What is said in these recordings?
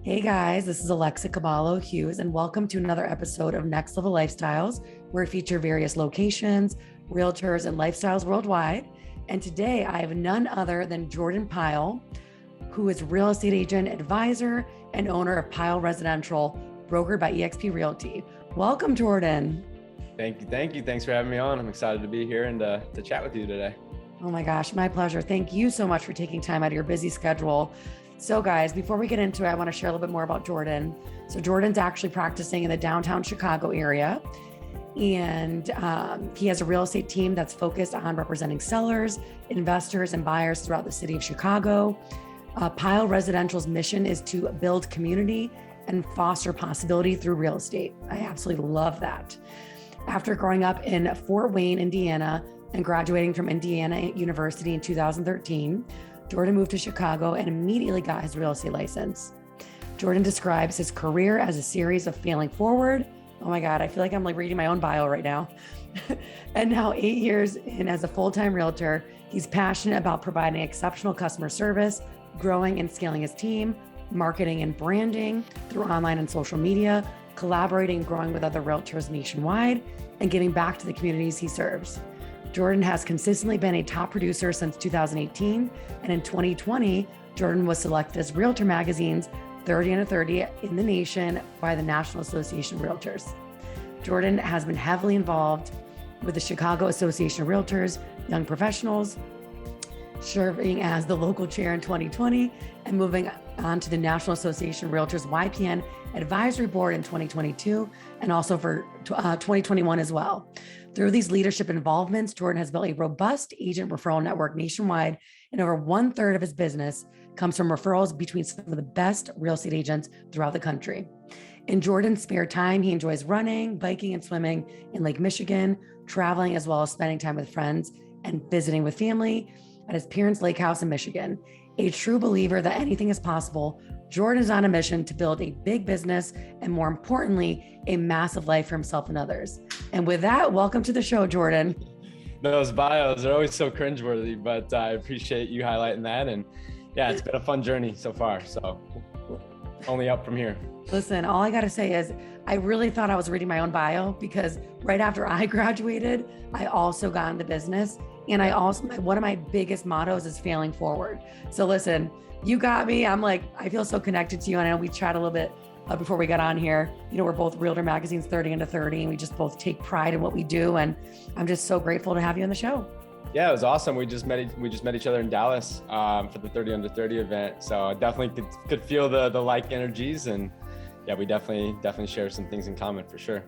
Hey guys, this is Alexa Kebalo, Hughes, and welcome to another episode of Next Level Lifestyles, where we feature various locations, realtors, and lifestyles worldwide. And today I have none other than Jordan Pyle, who is real estate agent, advisor, and owner of Pyle Residential, brokered by eXp Realty. Welcome, Jordan. Thank you. Thanks for having me on. I'm excited to be here and to chat with you today. Oh my gosh, my pleasure. Thank you so much for taking time out of your busy schedule. So guys, before we get into it, I want to share a little bit more about Jordan. So Jordan's actually practicing in the downtown Chicago area. And he has a real estate team that's focused on representing sellers, investors, and buyers throughout the city of Chicago. Pyle Residential's mission is to build community and foster possibility through real estate. I absolutely love that. After growing up in Fort Wayne, Indiana, and graduating from Indiana University in 2013, Jordan moved to Chicago and immediately got his real estate license. Jordan describes his career as a series of failing forward. Oh my God, I feel like I'm like reading my own bio right now. And now 8 years in as a full-time realtor, he's passionate about providing exceptional customer service, growing and scaling his team, marketing and branding through online and social media, collaborating and growing with other realtors nationwide, and giving back to the communities he serves. Jordan has consistently been a top producer since 2018, and in 2020, Jordan was selected as Realtor Magazine's 30 Under 30 in the nation by the National Association of Realtors. Jordan has been heavily involved with the Chicago Association of Realtors, Young Professionals, serving as the local chair in 2020 and moving on to the National Association of Realtors YPN Advisory Board in 2022 and also for 2021 as well. Through these leadership involvements, Jordan has built a robust agent referral network nationwide, and over 1/3 of his business comes from referrals between some of the best real estate agents throughout the country. In Jordan's spare time, he enjoys running, biking, and swimming in Lake Michigan, traveling, as well as spending time with friends and visiting with family at his parents' lake house in Michigan. A true believer that anything is possible, Jordan is on a mission to build a big business and, more importantly, a massive life for himself and others. And with that, welcome to the show, Jordan. Those bios are always so cringeworthy, but I appreciate you highlighting that. And yeah, it's been a fun journey so far. So only up from here. Listen, all I got to say is I really thought I was reading my own bio because right after I graduated, I also got into business. And I also, one of my biggest mottos is failing forward. So listen, you got me. I'm like, I feel so connected to you. And I know we chatted a little bit before we got on here. You know, we're both Realtor Magazine's 30 Under 30, and we just both take pride in what we do. And I'm just so grateful to have you on the show. Yeah, it was awesome. We just met each other in Dallas for the 30 Under 30 event. So I definitely could feel the like energies, and yeah, we definitely share some things in common for sure.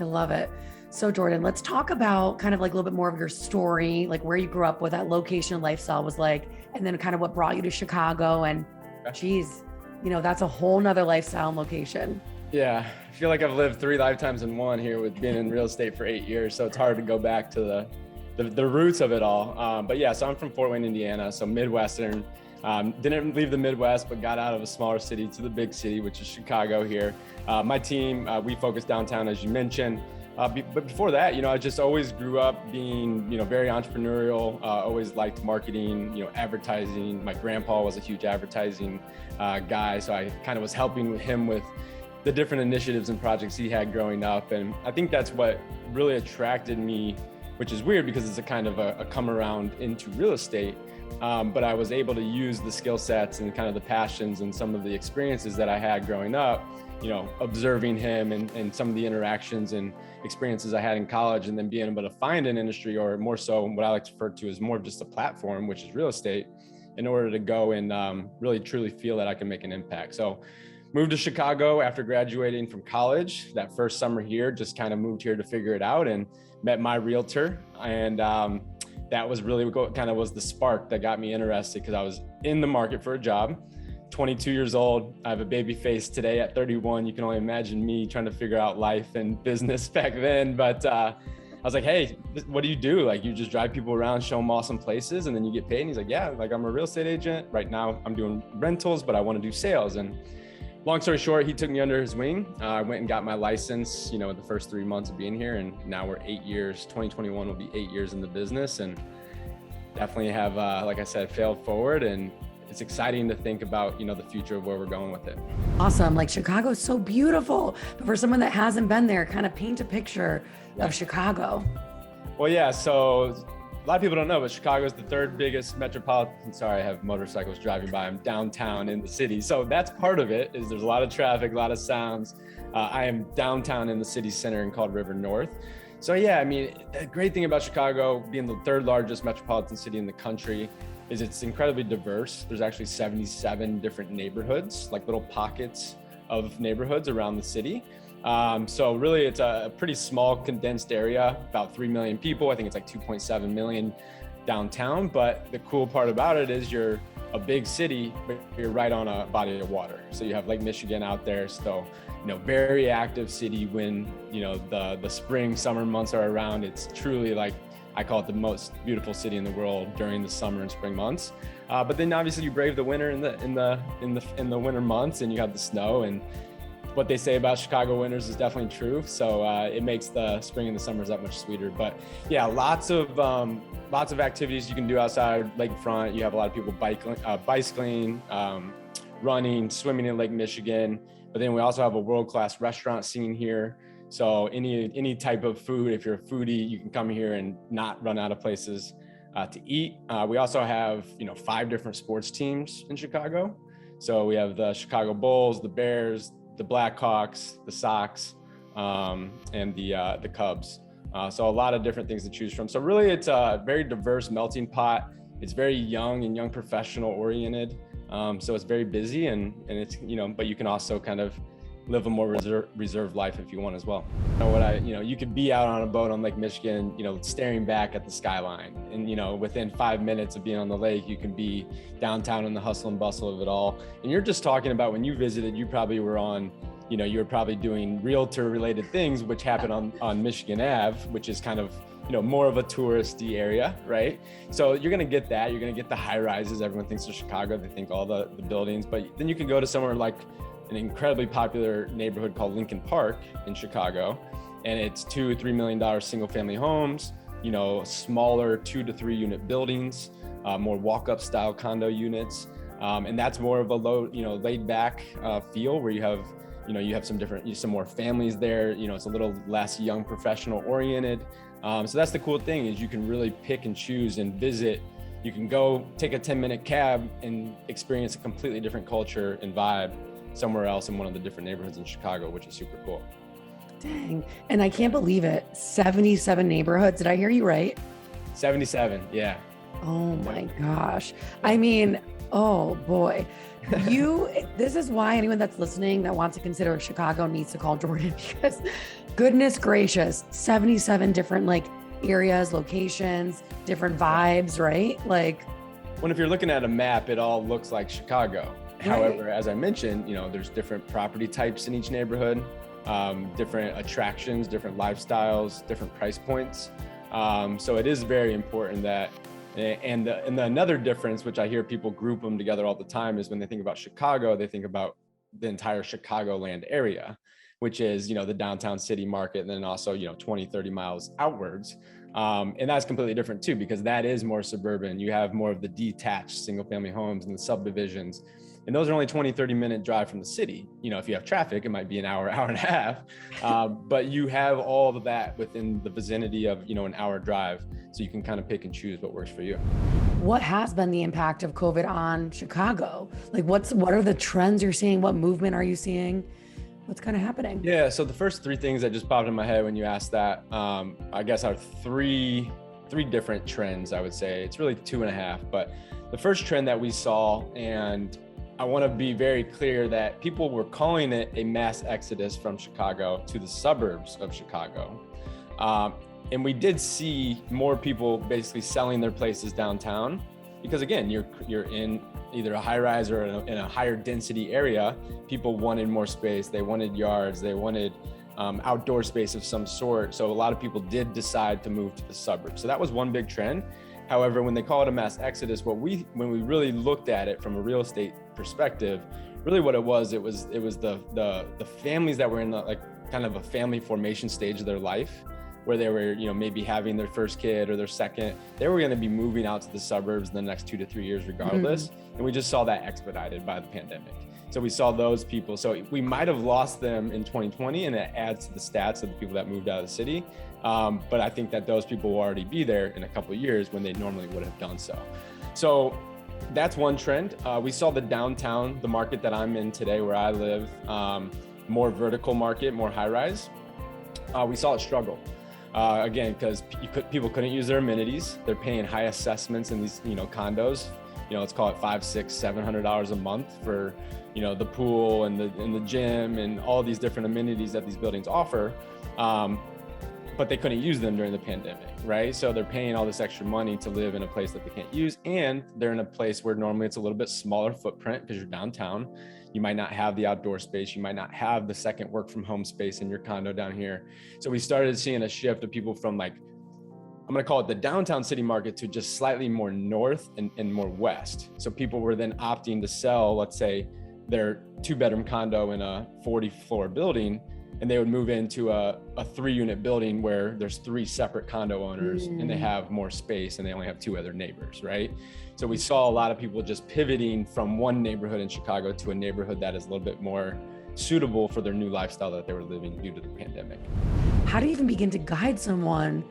I love it. So Jordan, let's talk about kind of like a little bit more of your story, like where you grew up, what that location and lifestyle was like, and then kind of what brought you to Chicago. And geez, you know, that's a whole nother lifestyle and location. Yeah, I feel like I've lived 3 lifetimes in one here with being in real estate for 8 years. So it's hard to go back to the roots of it all. But yeah, so I'm from Fort Wayne, Indiana, so Midwestern. Didn't leave the Midwest, but got out of a smaller city to the big city, which is Chicago here. My team, we focus downtown, as you mentioned. But before that, you know, I just always grew up being, you know, very entrepreneurial, always liked marketing, you know, advertising. My grandpa was a huge advertising guy, so I kind of was helping him with the different initiatives and projects he had growing up. And I think that's what really attracted me, which is weird because it's a kind of a come around into real estate. But I was able to use the skill sets and kind of the passions and some of the experiences that I had growing up, you know, observing him and some of the interactions and experiences I had in college, and then being able to find an industry, or more so what I like to refer to as more of just a platform, which is real estate, in order to go and really truly feel that I can make an impact. So moved to Chicago after graduating from college. That first summer here, just kind of moved here to figure it out, and met my realtor. And that was really what kind of was the spark that got me interested, because I was in the market for a job. 22 years old. I have a baby face today at 31. You can only imagine me trying to figure out life and business back then. But I was like, hey, what do you do? Like, you just drive people around, show them awesome places, and then you get paid? And he's like, yeah, like I'm a real estate agent. Right now I'm doing rentals, but I want to do sales. And long story short, he took me under his wing. I went and got my license, you know, in the first 3 months of being here. And now we're 8 years, 2021 will be 8 years in the business. And definitely have, like I said, failed forward. And it's exciting to think about, the future of where we're going with it. Awesome. Like Chicago is so beautiful, but for someone that hasn't been there, kind of paint a picture of Chicago. Well, yeah. So a lot of people don't know, but Chicago is the third biggest metropolitan. Sorry, I have motorcycles driving by. I'm downtown in the city. So that's part of it, is there's a lot of traffic, a lot of sounds. I am downtown in the city center in Called River North. So yeah, I mean, the great thing about Chicago being the third largest metropolitan city in the country is it's incredibly diverse. There's actually 77 different neighborhoods, like little pockets of neighborhoods around the city. So really it's a pretty small condensed area, about 3 million people. I think it's like 2.7 million downtown. But the cool part about it is you're a big city, but you're right on a body of water. So you have Lake Michigan out there. So, very active city when, the spring, summer months are around. It's truly like, I call it the most beautiful city in the world during the summer and spring months. But then obviously you brave the winter in the winter months, and you have the snow, and what they say about Chicago winters is definitely true. So it makes the spring and the summers that much sweeter. But yeah, lots of activities you can do outside lakefront. You have a lot of people bicycling, running, swimming in Lake Michigan. But then we also have a world-class restaurant scene here. So any type of food, if you're a foodie, you can come here and not run out of places to eat. We also have 5 different sports teams in Chicago. So we have the Chicago Bulls, the Bears, the Blackhawks, the Sox, and the Cubs. So a lot of different things to choose from. So really it's a very diverse melting pot. It's very young professional oriented. So it's very busy and it's, but you can also kind of live a more reserved life if you want as well. You could be out on a boat on Lake Michigan, staring back at the skyline, and within 5 minutes of being on the lake, you can be downtown in the hustle and bustle of it all. And you're just talking about when you visited, you probably were on, you were probably doing realtor related things, which happen on Michigan Ave, which is kind of, more of a touristy area, right? So you're gonna get that. You're gonna get the high rises. Everyone thinks of Chicago, they think all the buildings, but then you can go to somewhere like an incredibly popular neighborhood called Lincoln Park in Chicago. And it's $2-3 million single family homes, smaller 2 to 3 unit buildings, more walk-up style condo units. And that's more of a low, laid back feel where you have some more families there. It's a little less young professional oriented. So that's the cool thing, is you can really pick and choose and visit. You can go take a 10-minute cab and experience a completely different culture and vibe somewhere else in one of the different neighborhoods in Chicago, which is super cool. Dang. And I can't believe it. 77 neighborhoods. Did I hear you right? 77. Yeah. Oh my gosh. I mean, oh boy. This is why anyone that's listening that wants to consider Chicago needs to call Jordan, because goodness gracious, 77 different areas, locations, different vibes, right? When if you're looking at a map, it all looks like Chicago. However, as I mentioned, there's different property types in each neighborhood, different attractions, different lifestyles, different price points. So it is very important that, and another difference, which I hear people group them together all the time, is when they think about Chicago, they think about the entire Chicagoland area, which is, the downtown city market, and then also, 20, 30 miles outwards. And that's completely different too, because that is more suburban. You have more of the detached single family homes and the subdivisions. And those are only 20, 30-minute drive from the city. If you have traffic, it might be an hour, hour and a half. But you have all of that within the vicinity of, an hour drive. So you can kind of pick and choose what works for you. What has been the impact of COVID on Chicago? What are the trends you're seeing? What movement are you seeing? What's kind of happening? Yeah, so the first 3 things that just popped in my head when you asked that, I guess are three different trends, I would say. It's really 2.5, but the first trend that we saw, and I want to be very clear that people were calling it a mass exodus from Chicago to the suburbs of Chicago. And we did see more people basically selling their places downtown, because again, you're in either a high rise or in a higher density area. People wanted more space. They wanted yards. They wanted outdoor space of some sort. So a lot of people did decide to move to the suburbs. So that was one big trend. However, when they call it a mass exodus, when we really looked at it from a real estate perspective, really what it was the families that were in kind of a family formation stage of their life, where they were, maybe having their first kid or their second, they were going to be moving out to the suburbs in the next 2 to 3 years regardless. And we just saw that expedited by the pandemic. So we saw those people. So we might have lost them in 2020, and it adds to the stats of the people that moved out of the city. But I think that those people will already be there in a couple of years when they normally would have done so. So that's one trend. We saw the downtown, the market that I'm in today where I live, more vertical market, more high rise. We saw it struggle. Again, because people couldn't use their amenities. They're paying high assessments in these, condos. Let's call it $500, $600, $700 a month for, the pool and the gym and all these different amenities that these buildings offer. But they couldn't use them during the pandemic, right? So they're paying all this extra money to live in a place that they can't use. And they're in a place where normally it's a little bit smaller footprint because you're downtown. You might not have the outdoor space. You might not have the second work from home space in your condo down here. So we started seeing a shift of people from I'm going to call it the downtown city market to just slightly more north and more west. So people were then opting to sell, let's say, their 2-bedroom condo in a 40-floor building, and they would move into a 3-unit building where there's 3 separate condo owners and they have more space and they only have 2 other neighbors, right? So we saw a lot of people just pivoting from one neighborhood in Chicago to a neighborhood that is a little bit more suitable for their new lifestyle that they were living due to the pandemic. How do you even begin to guide someone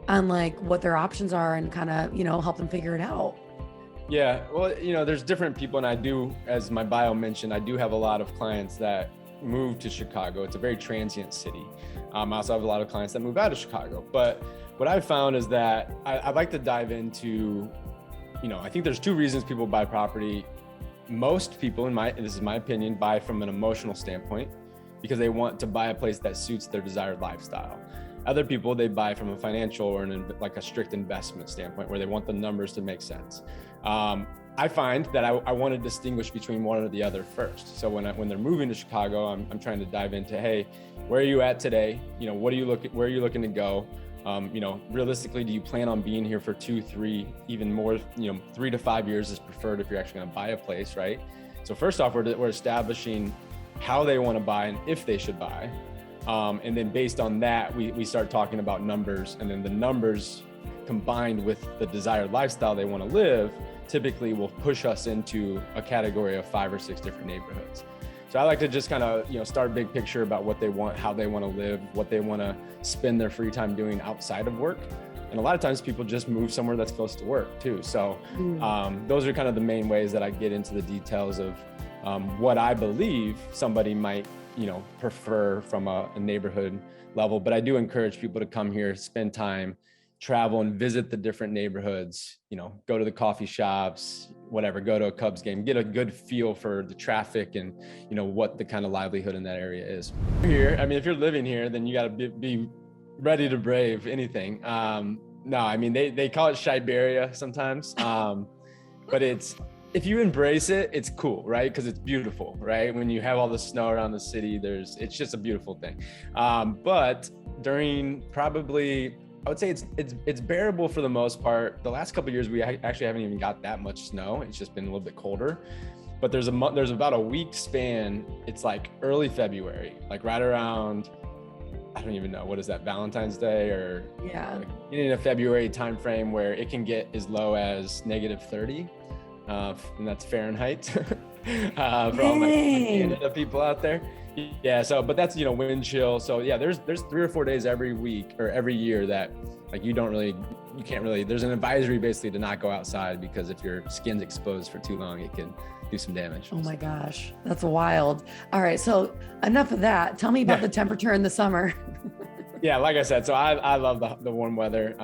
on what their options are and kind of, help them figure it out? Yeah, well, there's different people, and I do, as my bio mentioned, I do have a lot of clients that move to Chicago. It's a very transient city. I also have a lot of clients that move out of Chicago. But what I've found is that I'd like to dive into, I think there's 2 reasons people buy property. Most people, this is my opinion, buy from an emotional standpoint because they want to buy a place that suits their desired lifestyle. Other people, they buy from a financial or a strict investment standpoint where they want the numbers to make sense. I find that I want to distinguish between one or the other first. So when they're moving to Chicago, I'm trying to dive into, hey, where are you at today? Where are you looking to go? Realistically, do you plan on being here for 2, 3, even more, 3 to 5 years is preferred if you're actually going to buy a place, right? So first off, we're establishing how they want to buy and if they should buy. And then based on that, we start talking about numbers, and then the numbers combined with the desired lifestyle they want to live typically will push us into a category of 5 or 6 different neighborhoods. So I like to just kind of, start big picture about what they want, how they want to live, what they want to spend their free time doing outside of work. And a lot of times people just move somewhere that's close to work too. So those are kind of the main ways that I get into the details of what I believe somebody might, prefer from a neighborhood level. But I do encourage people to come here, spend time, travel and visit the different neighborhoods, go to the coffee shops, whatever, go to a Cubs game, get a good feel for the traffic and, what the kind of livelihood in that area is. Here, if you're living here, then you got to be ready to brave anything. They call it Siberia sometimes, but if you embrace it, it's cool, right? Because it's beautiful, right? When you have all the snow around the city, it's just a beautiful thing. But during probably, I would say it's bearable for the most part. The last couple of years, we actually haven't even got that much snow. It's just been a little bit colder. But there's about a week span. It's early February, right around, I don't even know, what is that, Valentine's Day or beginning of February timeframe, where it can get as low as -30. And that's Fahrenheit for all my Canada people out there. Yeah. So, but that's, wind chill. So yeah, there's 3 or 4 days every week or every year that you can't really, there's an advisory basically to not go outside, because if your skin's exposed for too long, it can do some damage. Oh my gosh, that's wild. All right. So enough of that. Tell me about the temperature in the summer. Yeah, like I said, so I love the warm weather.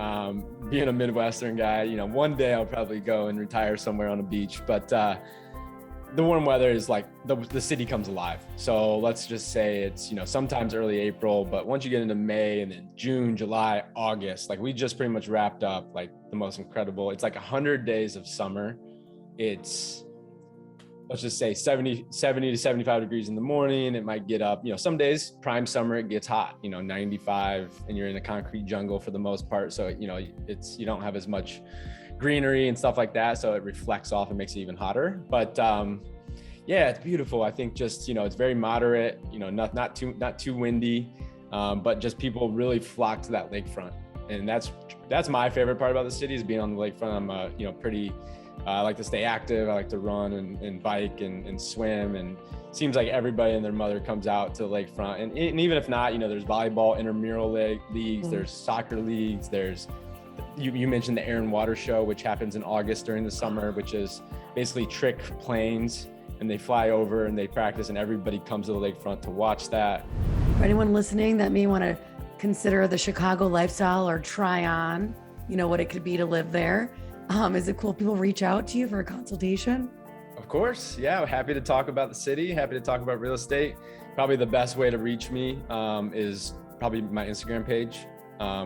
Being a Midwestern guy, one day I'll probably go and retire somewhere on a beach, but the warm weather is the city comes alive. So let's just say it's, sometimes early April, but once you get into May and then June, July, August, we just pretty much wrapped up the most incredible, it's 100 days of summer. It's, let's just say 70 to 75 degrees in the morning. It might get up, some days, prime summer, it gets hot, 95, and you're in a concrete jungle for the most part. So, you don't have as much greenery and stuff like that. So it reflects off and makes it even hotter. But yeah, it's beautiful. I think just, it's very moderate, not too windy. but just people really flock to that lakefront. And that's my favorite part about the city, is being on the lakefront. I'm pretty, I like to stay active. I like to run and bike and swim, and it seems like everybody and their mother comes out to the lakefront. And even if not, there's volleyball intramural leagues, there's soccer leagues, there's, you mentioned the Air and Water Show, which happens in August during the summer, which is basically trick planes, and they fly over and they practice, and everybody comes to the lakefront to watch that. For anyone listening that may want to consider the Chicago lifestyle or try on, what it could be to live there, is it cool people reach out to you for a consultation? Of course. Yeah. Happy to talk about the city. Happy to talk about real estate. Probably the best way to reach me is probably my Instagram page,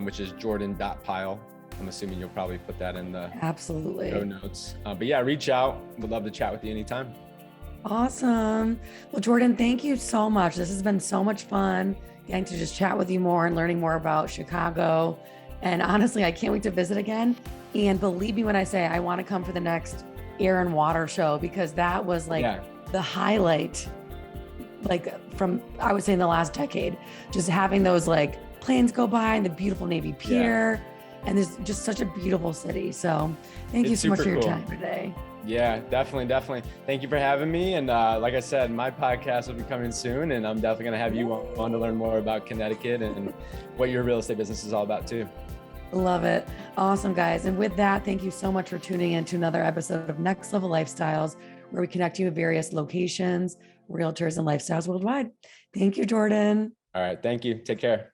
which is jordan.pyle. I'm assuming you'll probably put that in the show notes. But yeah, reach out. Would love to chat with you anytime. Awesome. Well, Jordan, thank you so much. This has been so much fun getting to just chat with you more and learning more about Chicago. And honestly, I can't wait to visit again. And believe me when I say I want to come for the next Air and Water Show, because that was the highlight, from, I would say, in the last decade, just having those planes go by and the beautiful Navy Pier. And it's just such a beautiful city. So thank you so much for your time today. Yeah, definitely. Thank you for having me. And like I said, my podcast will be coming soon, and I'm definitely going to have you on to learn more about Connecticut and what your real estate business is all about too. Love it. Awesome, guys. And with that, thank you so much for tuning in to another episode of Next Level Lifestyles, where we connect you with various locations, realtors, and lifestyles worldwide. Thank you, Jordan. All right. Thank you. Take care.